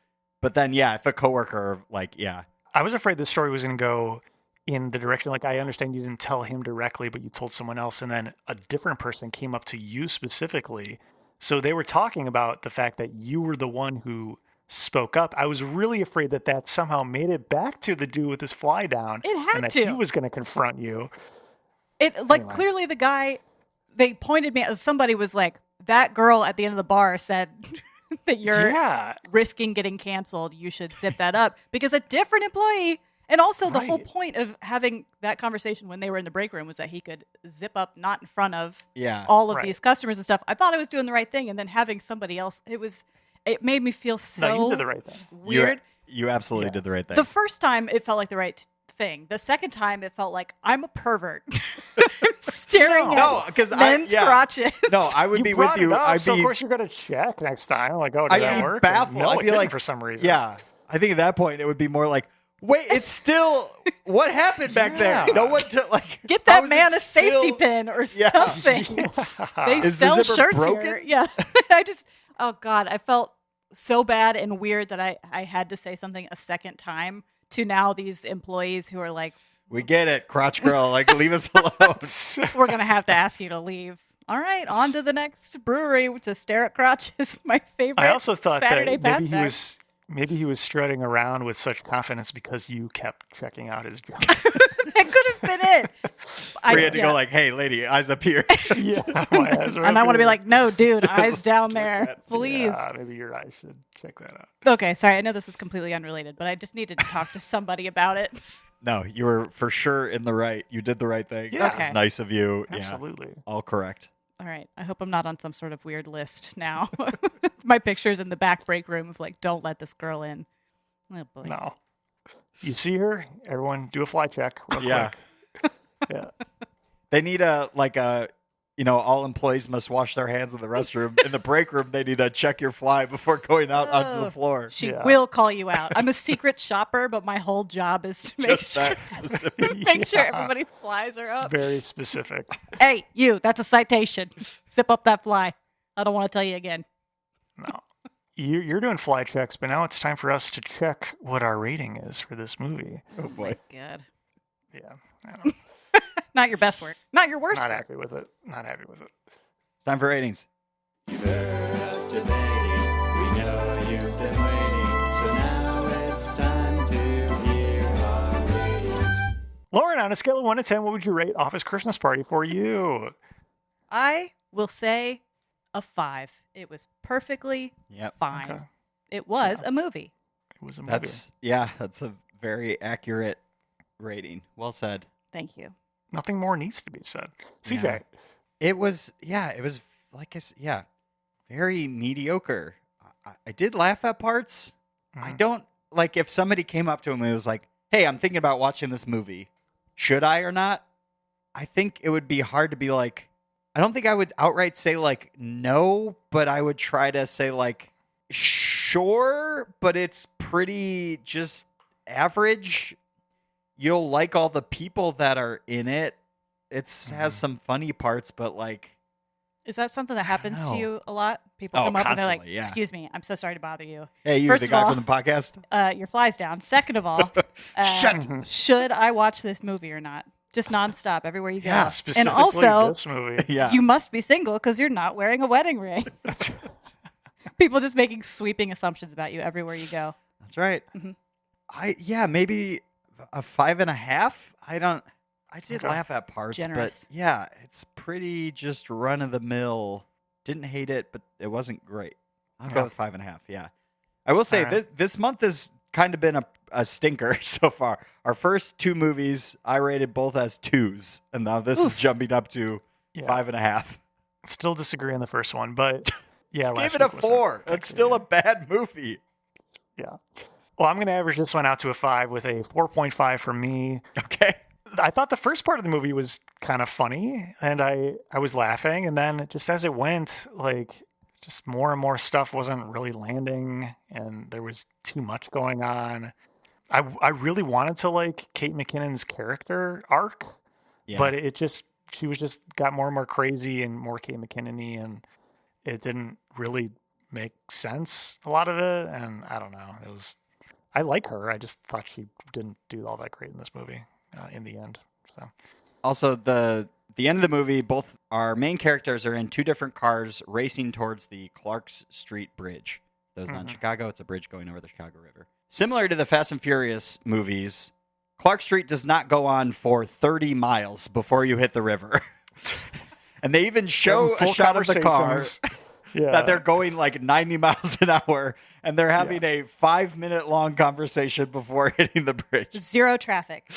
But then, if a coworker, I was afraid this story was going to go in the direction, like, I understand you didn't tell him directly, but you told someone else, and then a different person came up to you specifically. So they were talking about the fact that you were the one who spoke up. I was really afraid that somehow made it back to the dude with his fly down. It had and that to. he was going to confront you. Clearly the guy, they pointed me, somebody was like, that girl at the end of the bar said that you're risking getting canceled. You should zip that up, because a different employee. And also the whole point of having that conversation when they were in the break room was that he could zip up, not in front of all of these customers and stuff. I thought I was doing the right thing. And then having somebody else, it made me feel so No, you did the right thing. Weird. You absolutely did the right thing. The first time it felt like the right thing. The second time it felt like I'm a pervert. Staring at men's crotches. No, I would be with you. Of course you're going to check next time. Like, did that work? Baffled. No, I'd be like, for some reason. Yeah. I think at that point it would be more like, wait, it's still, what happened back there? No one to, like, get that man a safety pin or something. They sell shirts broken? Here. Yeah. Oh God, I felt so bad and weird that I had to say something a second time to now these employees who are like, we get it, crotch girl, like, leave us alone. We're going to have to ask you to leave. All right, on to the next brewery to stare at crotches. My favorite I also thought Saturday that maybe he was strutting around with such confidence because you kept checking out his junk. That could have been it. We had to go like, hey, lady, eyes up here. My eyes are and up I want to be here. like, no, dude, eyes down there, please. Yeah, maybe your eyes should check that out. Okay, sorry. I know this was completely unrelated, but I just needed to talk to somebody about it. No, you were for sure in the right. You did the right thing. Yeah. Okay. It's nice of you. Absolutely. Yeah, all correct. All right. I hope I'm not on some sort of weird list now. My picture's in the back break room of like, don't let this girl in. Oh, boy. No. You see her? Everyone do a fly check real quick. Yeah. They need all employees must wash their hands in the restroom. In the break room, they need to check your fly before going out onto the floor. She will call you out. I'm a secret shopper, but my whole job is to make sure everybody's flies are up. Very specific. Hey, you, that's a citation. Zip up that fly. I don't want to tell you again. No. You're doing fly checks, but now it's time for us to check what our rating is for this movie. Oh, boy. Good. Yeah. I don't know. Not your best work. Not your worst Not work. happy with it. It's time for ratings. You've heard us debating. We know you've been waiting. So now it's time to hear our ratings. Laura and on a scale of 1 to 10, what would you rate Office Christmas Party for you? I will say a 5. It was perfectly fine. Okay. It was a movie. It was a movie. That's a very accurate rating. Well said. Thank you. Nothing more needs to be said. CJ. It was like very mediocre. I did laugh at parts. I don't like if somebody came up to him and was like, "Hey, I'm thinking about watching this movie. Should I or not?" I think it would be hard to be like, I don't think I would outright say like no, but I would try to say like sure, but it's pretty just average. You'll like all the people that are in it. It has some funny parts, but like, is that something that happens to you a lot? People come up and they're like, "Excuse me, I'm so sorry to bother you." Hey, you, First the guy of all, from the podcast. Your fly's down. Second of all, should I watch this movie or not? Just nonstop everywhere you go. Yeah, specifically and also, this movie. You must be single because you're not wearing a wedding ring. People just making sweeping assumptions about you everywhere you go. That's right. Mm-hmm. Maybe a 5.5. I did laugh at parts, Generous. but it's pretty just run of the mill. Didn't hate it, but it wasn't great. I'll go with 5.5. Yeah, I will say this month has kind of been a stinker so far. Our first 2 movies I rated both as 2s, and now this is jumping up to 5.5. Still disagree on the first one, but yeah, give it a 4. It's still a bad movie. Yeah. Well, I'm going to average this one out to a 5 with a 4.5 for me. Okay. I thought the first part of the movie was kind of funny, and I was laughing, and then just as it went, like, just more and more stuff wasn't really landing, and there was too much going on. I really wanted to like Kate McKinnon's character arc, but she was just got more and more crazy and more Kate McKinnon-y, and it didn't really make sense, a lot of it, and I don't know. I like her. I just thought she didn't do all that great in this movie in the end. So, also the end of the movie, both our main characters are in 2 different cars racing towards the Clarks Street Bridge. Those not in Chicago, it's a bridge going over the Chicago River. Similar to the Fast and Furious movies, Clark Street does not go on for 30 miles before you hit the river. And they even show a shot of the car that they're going like 90 miles an hour, and they're having a 5-minute long conversation before hitting the bridge. Zero traffic.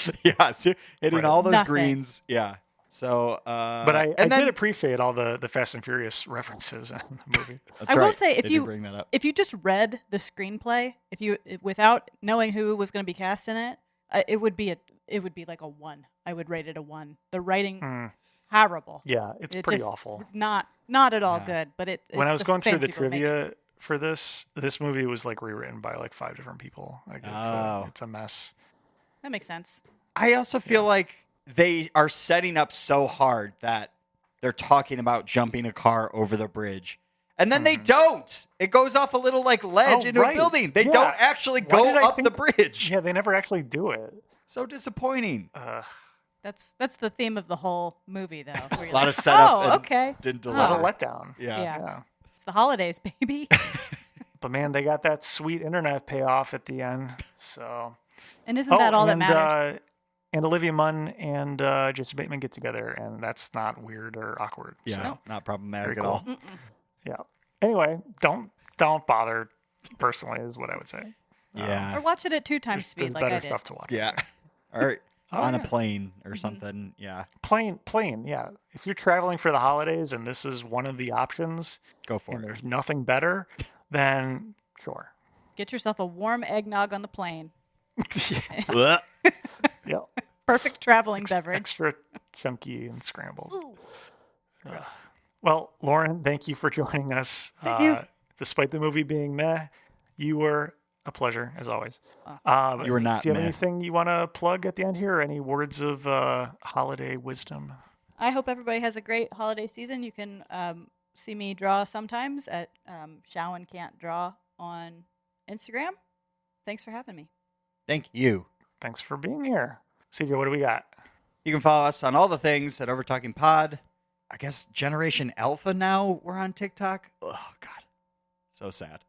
Hitting all those greens. Yeah. So, but I did appreciate all the Fast and Furious references in the movie. That's I will say, bring that up. if you just read the screenplay, without knowing who was going to be cast in it, it would be like a 1. I would rate it a 1. The writing, horrible. Yeah, it's pretty awful. Not at all good. But when I was going through the trivia for this movie was like rewritten by like 5 different people. Like it's a mess. That makes sense. I also feel like they are setting up so hard that they're talking about jumping a car over the bridge. And then they don't. It goes off a little like ledge into a building. They don't actually go up the bridge. Yeah, they never actually do it. So disappointing. That's the theme of the whole movie, though. A lot of setup. Okay. Didn't deliver. A lot of letdown. Yeah. It's the holidays, baby. But man, they got that sweet internet payoff at the end. So. And isn't that all that matters? And Olivia Munn and Jason Bateman get together, and that's not weird or awkward. Yeah, so. not problematic at all. Yeah. Anyway, don't bother. Personally, is what I would say. Yeah. Or watch it at 2 times speed, there's like I better did. stuff to watch. Yeah. Or on a plane or something. Yeah. Plane. Yeah. If you're traveling for the holidays and this is one of the options, go for and it. There's nothing better, then sure. Get yourself a warm eggnog on the plane. Yeah. Perfect traveling beverage. Extra chunky and scrambled. Well, Lauren, thank you for joining us. Thank you. Despite the movie being meh, you were a pleasure, as always. You were not Do you have meh. anything you want to plug at the end here, or any words of holiday wisdom? I hope everybody has a great holiday season. You can see me draw sometimes at Showen Can't Draw on Instagram. Thanks for having me. Thank you. Thanks for being here. CJ, what do we got? You can follow us on all the things at Overtalking Pod. I guess Generation Alpha now we're on TikTok. Oh, God. So sad.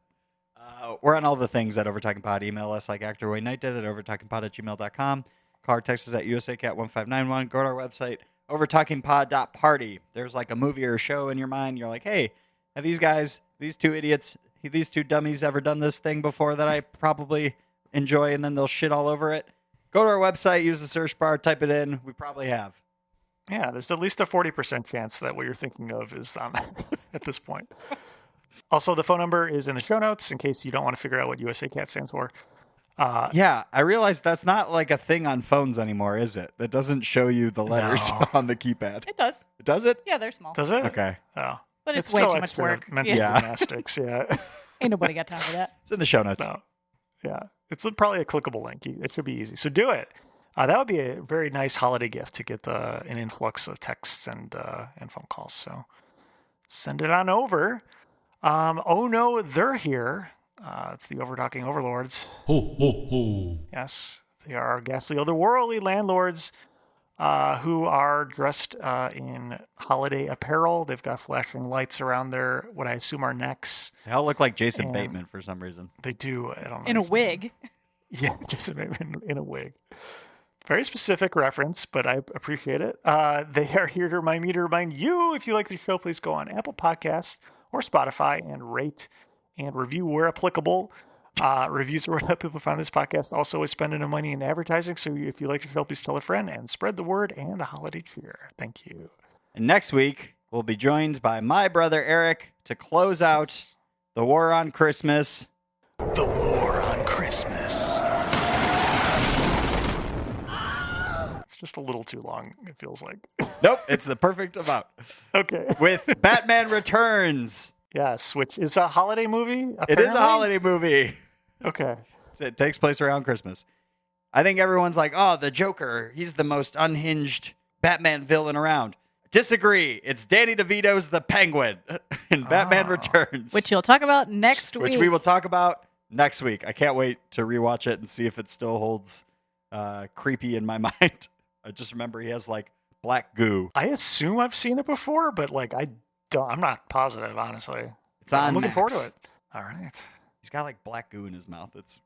We're on all the things at Overtalking Pod. Email us like ActorWayNight did at overtalkingpod@gmail.com. Call or text us at USACat1591. Go to our website, overtalkingpod.party. There's like a movie or a show in your mind. You're like, hey, have these guys, these two idiots, these two dummies ever done this thing before that I probably enjoy, and then they'll shit all over it? Go to our website, use the search bar, type it in. We probably have. Yeah, there's at least a 40% chance that what you're thinking of is on there at this point. Also, the phone number is in the show notes in case you don't want to figure out what USA Cat stands for. Yeah, I realized that's not like a thing on phones anymore, is it? That doesn't show you the letters on the keypad. It does. Does it? Yeah, they're small. Does it? Okay. Oh. But it's way still too much extra work. Mental gymnastics, yeah. Ain't nobody got time for that. It's in the show notes. No. Yeah. It's probably a clickable link. It should be easy. So do it. That would be a very nice holiday gift to get an influx of texts and phone calls. So send it on over. Oh no, they're here. It's the Overtalking Overlords. Ho, ho, ho. Yes, they are our ghastly otherworldly landlords who are dressed in holiday apparel. They've got flashing lights around their, what I assume are necks. They all look like Jason Bateman for some reason. They do. I don't know. In a wig. Yeah, Jason Bateman in a wig. Very specific reference, but I appreciate it. They are here to remind me to remind you, if you like the show, please go on Apple Podcasts or Spotify and rate and review where applicable. Reviews are where people find this podcast. Also, is spending the money in advertising. So if you like the show, please tell a friend and spread the word and a holiday cheer. Thank you. And next week, we'll be joined by my brother Eric to close out the War on Christmas. The War on Christmas. It's just a little too long, it feels like. Nope, it's the perfect amount. Okay. With Batman Returns. Yes, which is a holiday movie, apparently? It is a holiday movie. Okay. It takes place around Christmas. I think everyone's like, oh, the Joker, he's the most unhinged Batman villain around. Disagree. It's Danny DeVito's the Penguin in Batman Returns. Which you'll talk about next week. Which we will talk about next week. I can't wait to rewatch it and see if it still holds creepy in my mind. I just remember he has like black goo. I assume I've seen it before, but like I'm not positive, honestly. It's on I'm looking Max. forward to it. All right. He's got like black goo in his mouth. It's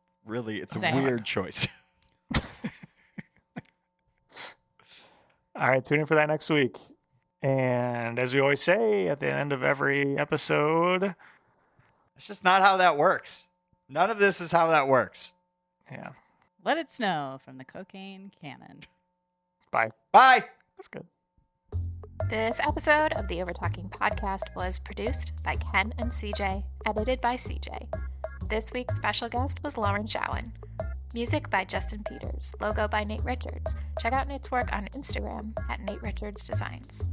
Same. a weird choice. All right, tune in for that next week. And as we always say at the end of every episode, It's just not how that works. None of this is how that works. yeah. Let it snow from the cocaine cannon. Bye. Bye. That's good. This episode of the Overtalking Podcast was produced by Ken and CJ, edited by CJ. This week's special guest was Lauren Showen. Music by Justin Peters, logo by Nate Richards. Check out Nate's work on Instagram at Nate Richards Designs.